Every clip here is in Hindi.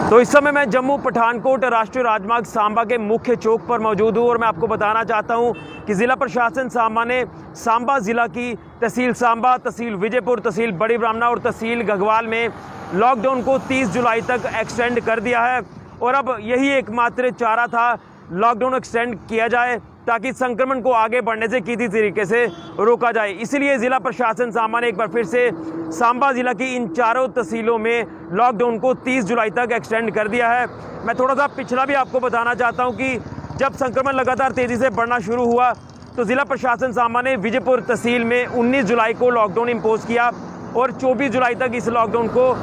तो इस समय मैं जम्मू पठानकोट राष्ट्रीय राजमार्ग सांबा के मुख्य चौक पर मौजूद हूँ और मैं आपको बताना चाहता हूँ कि ज़िला प्रशासन सांबा ने सांबा ज़िला की तहसील सांबा, तहसील विजयपुर, तहसील बड़ी ब्राह्मणा और तहसील घगवाल में लॉकडाउन को 30 जुलाई तक एक्सटेंड कर दिया है। और अब यही एकमात्र चारा था, लॉकडाउन एक्सटेंड किया जाए ताकि संक्रमण को आगे बढ़ने से किसी तरीके से रोका जाए। इसलिए ज़िला प्रशासन सांबा ने एक बार फिर से सांबा ज़िला की इन चारों तहसीलों में लॉकडाउन को 30 जुलाई तक एक्सटेंड कर दिया है। मैं थोड़ा सा पिछला भी आपको बताना चाहता हूं कि जब संक्रमण लगातार तेज़ी से बढ़ना शुरू हुआ तो ज़िला प्रशासन सांबा ने विजयपुर तहसील में 19 जुलाई को लॉकडाउन इम्पोज किया और 24 जुलाई तक इस लॉकडाउन को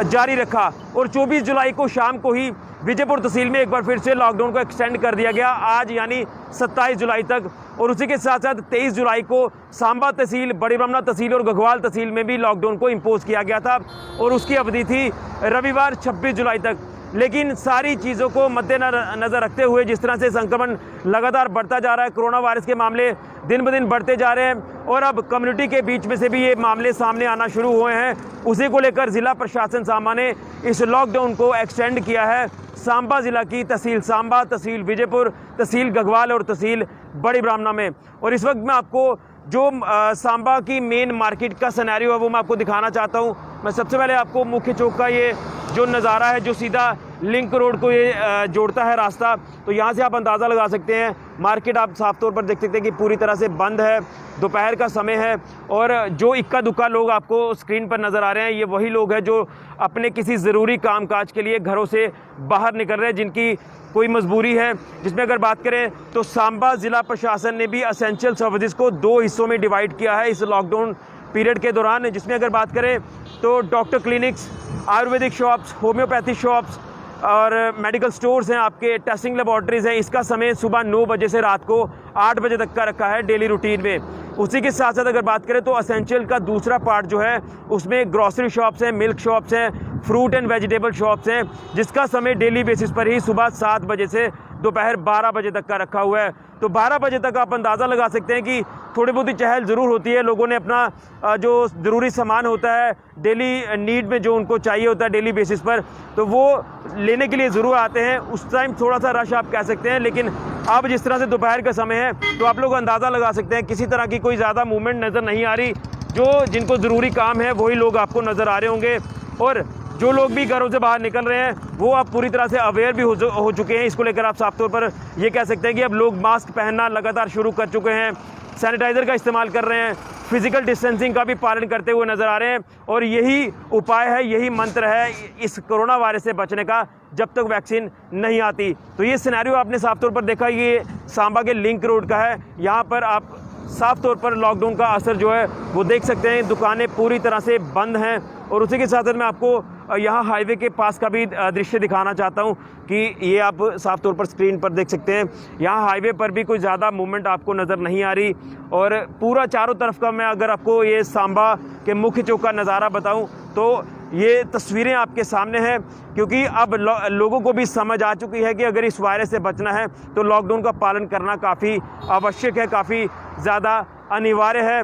जारी रखा। और 24 जुलाई को शाम को ही विजयपुर तहसील में एक बार फिर से लॉकडाउन को एक्सटेंड कर दिया गया, आज यानी 27 जुलाई तक। और उसी के साथ साथ 23 जुलाई को सांबा तहसील, बड़ी ब्राह्मणा तहसील और घगवाल तहसील में भी लॉकडाउन को इम्पोज किया गया था और उसकी अवधि थी रविवार 26 जुलाई तक। लेकिन सारी चीज़ों को मद्देनज़र रखते हुए जिस तरह से संक्रमण लगातार बढ़ता जा रहा है, कोरोना वायरस के मामले दिन ब दिन बढ़ते जा रहे हैं और अब कम्युनिटी के बीच में से भी ये मामले सामने आना शुरू हुए हैं, उसी को लेकर ज़िला प्रशासन सांबा ने इस लॉकडाउन को एक्सटेंड किया है। सांबा ज़िला की तहसील सांबा, तहसील विजयपुर, तहसील घगवाल और तहसील बड़ी ब्राह्मणा में। और इस वक्त मैं आपको जो सांबा की मेन मार्केट का सिनेरियो है वो मैं आपको दिखाना चाहता हूँ। मैं सबसे पहले आपको मुख्य चौक का ये जो नज़ारा है, जो सीधा लिंक रोड को ये जोड़ता है रास्ता, तो यहाँ से आप अंदाज़ा लगा सकते हैं मार्केट आप साफ तौर पर देख सकते हैं कि पूरी तरह से बंद है, दोपहर का समय है। और जो इक्का दुक्का लोग आपको स्क्रीन पर नज़र आ रहे हैं, ये वही लोग हैं जो अपने किसी ज़रूरी कामकाज के लिए घरों से बाहर निकल रहे हैं, जिनकी कोई मजबूरी है। जिसमें अगर बात करें तो सांबा ज़िला प्रशासन ने भी असेंशियल सर्विसेज को 2 हिस्सों में डिवाइड किया है इस लॉकडाउन पीरियड के दौरान। जिसमें अगर बात करें तो doctor clinics, Ayurvedic shops, homeopathy shops और मेडिकल स्टोर्स हैं, आपके टेस्टिंग लेबॉर्ट्रीज़ हैं। इसका समय सुबह 9 बजे से रात को 8 बजे तक का रखा है डेली रूटीन में। उसी के साथ साथ अगर बात करें तो असेंशियल का दूसरा पार्ट जो है उसमें ग्रॉसरी शॉप्स हैं, मिल्क शॉप्स हैं, फ्रूट एंड वेजिटेबल शॉप्स हैं, जिसका समय डेली बेसिस पर ही सुबह 7 बजे से दोपहर 12 बजे तक का रखा हुआ है। तो 12 बजे तक आप अंदाज़ा लगा सकते हैं कि थोड़ी बहुत ही चहल ज़रूर होती है। लोगों ने अपना जो ज़रूरी सामान होता है डेली नीड में, जो उनको चाहिए होता है डेली बेसिस पर, तो वो लेने के लिए ज़रूर आते हैं। उस टाइम थोड़ा सा रश आप कह सकते हैं, लेकिन अब जिस तरह से दोपहर का समय है तो आप लोग अंदाज़ा लगा सकते हैं किसी तरह की कोई ज़्यादा मूवमेंट नज़र नहीं आ रही। जो जिनको ज़रूरी काम है वही लोग आपको नज़र आ रहे होंगे और जो लोग भी घरों से बाहर निकल रहे हैं वो आप पूरी तरह से अवेयर भी हो चुके हैं। इसको लेकर आप साफ तौर पर ये कह सकते हैं कि अब लोग मास्क पहनना लगातार शुरू कर चुके हैं, सैनिटाइज़र का इस्तेमाल कर रहे हैं, फिजिकल डिस्टेंसिंग का भी पालन करते हुए नज़र आ रहे हैं। और यही उपाय है, यही मंत्र है इस कोरोना वायरस से बचने का जब तक वैक्सीन नहीं आती। तो ये सिनेरियो आपने साफ तौर पर देखा, ये सांबा के लिंक रोड का है। यहाँ पर आप साफ तौर पर लॉकडाउन का असर जो है वो देख सकते हैं, दुकानें पूरी तरह से बंद हैं। और उसी के साथ साथ मैं आपको यहाँ हाईवे के पास का भी दृश्य दिखाना चाहता हूँ कि ये आप साफ तौर पर स्क्रीन पर देख सकते हैं। यहाँ हाईवे पर भी कोई ज़्यादा मूवमेंट आपको नज़र नहीं आ रही और पूरा चारों तरफ का मैं अगर आपको ये सांबा के मुख्य चौक का नज़ारा बताऊँ तो ये तस्वीरें आपके सामने हैं। क्योंकि अब लोगों को भी समझ आ चुकी है कि अगर इस वायरस से बचना है तो लॉकडाउन का पालन करना काफ़ी आवश्यक है, काफ़ी ज़्यादा अनिवार्य है।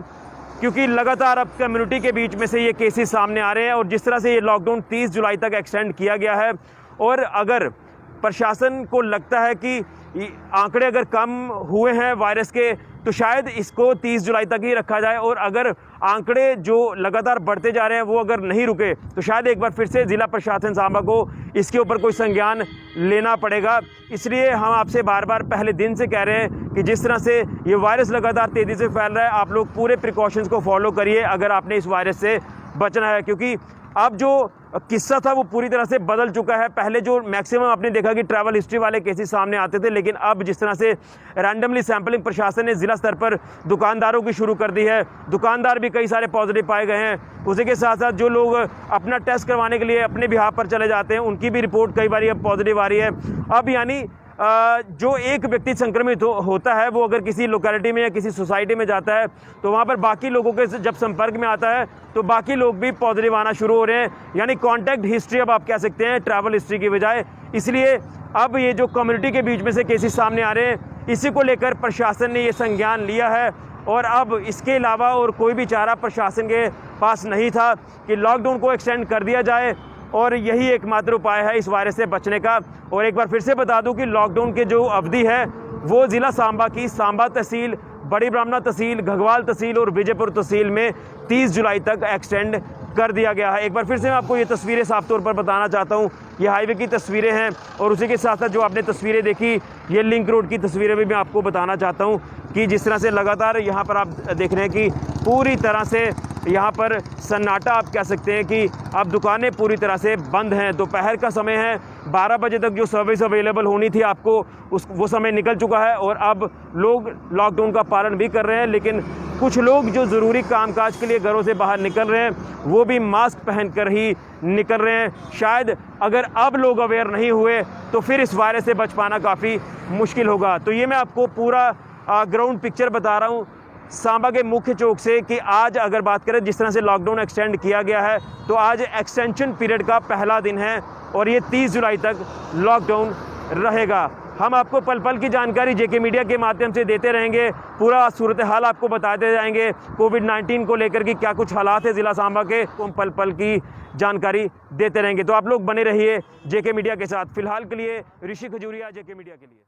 क्योंकि लगातार अब कम्युनिटी के बीच में से ये केसेस सामने आ रहे हैं और जिस तरह से ये लॉकडाउन 30 जुलाई तक एक्सटेंड किया गया है और अगर प्रशासन को लगता है कि आंकड़े अगर कम हुए हैं वायरस के तो शायद इसको 30 जुलाई तक ही रखा जाए। और अगर आंकड़े जो लगातार बढ़ते जा रहे हैं वो अगर नहीं रुके तो शायद एक बार फिर से ज़िला प्रशासन सांबा को इसके ऊपर कोई संज्ञान लेना पड़ेगा। इसलिए हम आपसे बार बार पहले दिन से कह रहे हैं कि जिस तरह से ये वायरस लगातार तेज़ी से फैल रहा है, आप लोग पूरे प्रिकॉशंस को फॉलो करिए अगर आपने इस वायरस से बचना है। क्योंकि अब जो किस्सा था वो पूरी तरह से बदल चुका है। पहले जो मैक्सिमम आपने देखा कि ट्रैवल हिस्ट्री वाले केसेस सामने आते थे, लेकिन अब जिस तरह से रैंडमली सैंपलिंग प्रशासन ने ज़िला स्तर पर दुकानदारों की शुरू कर दी है, दुकानदार भी कई सारे पॉजिटिव पाए गए हैं। उसी के साथ साथ जो लोग अपना टेस्ट करवाने के लिए अपने बिहाफ पर चले जाते हैं उनकी भी रिपोर्ट कई बार अब पॉजिटिव आ रही है। अब यानी जो एक व्यक्ति संक्रमित होता है वो अगर किसी लोकेलिटी में या किसी सोसाइटी में जाता है तो वहाँ पर बाकी लोगों के जब संपर्क में आता है तो बाकी लोग भी पॉजिटिव आना शुरू हो रहे हैं। यानी कॉन्टैक्ट हिस्ट्री अब आप कह सकते हैं ट्रैवल हिस्ट्री की बजाय। इसलिए अब ये जो कम्युनिटी के बीच में से केसेस सामने आ रहे हैं, इसी को लेकर प्रशासन ने ये संज्ञान लिया है। और अब इसके अलावा और कोई भी चारा प्रशासन के पास नहीं था कि लॉकडाउन को एक्सटेंड कर दिया जाए और यही एकमात्र उपाय है इस वायरस से बचने का। और एक बार फिर से बता दूं कि लॉकडाउन की जो अवधि है वो ज़िला सांबा की सांबा तहसील, बड़ी ब्राह्मणा तहसील, घगवाल तहसील और विजयपुर तहसील में 30 जुलाई तक एक्सटेंड कर दिया गया है। एक बार फिर से मैं आपको ये तस्वीरें साफ तौर पर बताना चाहता हूँ। ये हाईवे की तस्वीरें हैं और उसी के साथ साथ जो आपने तस्वीरें देखी ये लिंक रोड की तस्वीरें भी मैं आपको बताना चाहता हूँ कि जिस तरह से लगातार यहाँ पर आप देख रहे हैं कि पूरी तरह से यहाँ पर सन्नाटा आप कह सकते हैं कि अब दुकानें पूरी तरह से बंद हैं। दोपहर का समय है, 12 बजे तक जो सर्विस अवेलेबल होनी थी आपको वो समय निकल चुका है और अब लोग लॉकडाउन का पालन भी कर रहे हैं, लेकिन कुछ लोग जो ज़रूरी कामकाज के लिए घरों से बाहर निकल रहे हैं वो भी मास्क पहनकर ही निकल रहे हैं। शायद अगर अब लोग अवेयर नहीं हुए तो फिर इस वायरस से बच पाना काफ़ी मुश्किल होगा। तो ये मैं आपको पूरा ग्राउंड पिक्चर बता रहा हूँ सांबा के मुख्य चौक से कि आज अगर बात करें जिस तरह से लॉकडाउन एक्सटेंड किया गया है तो आज एक्सटेंशन पीरियड का पहला दिन है और ये 30 जुलाई तक लॉकडाउन रहेगा। हम आपको पल पल की जानकारी जेके मीडिया के माध्यम से देते रहेंगे, पूरा सूरत हाल आपको बताते जाएंगे। कोविड-19 को लेकर के क्या कुछ हालात है ज़िला सांबा के, हम पल पल की जानकारी देते रहेंगे। तो आप लोग बने रहिए जेके मीडिया के साथ। फिलहाल के लिए ऋषि खजूरिया, जेके मीडिया के लिए।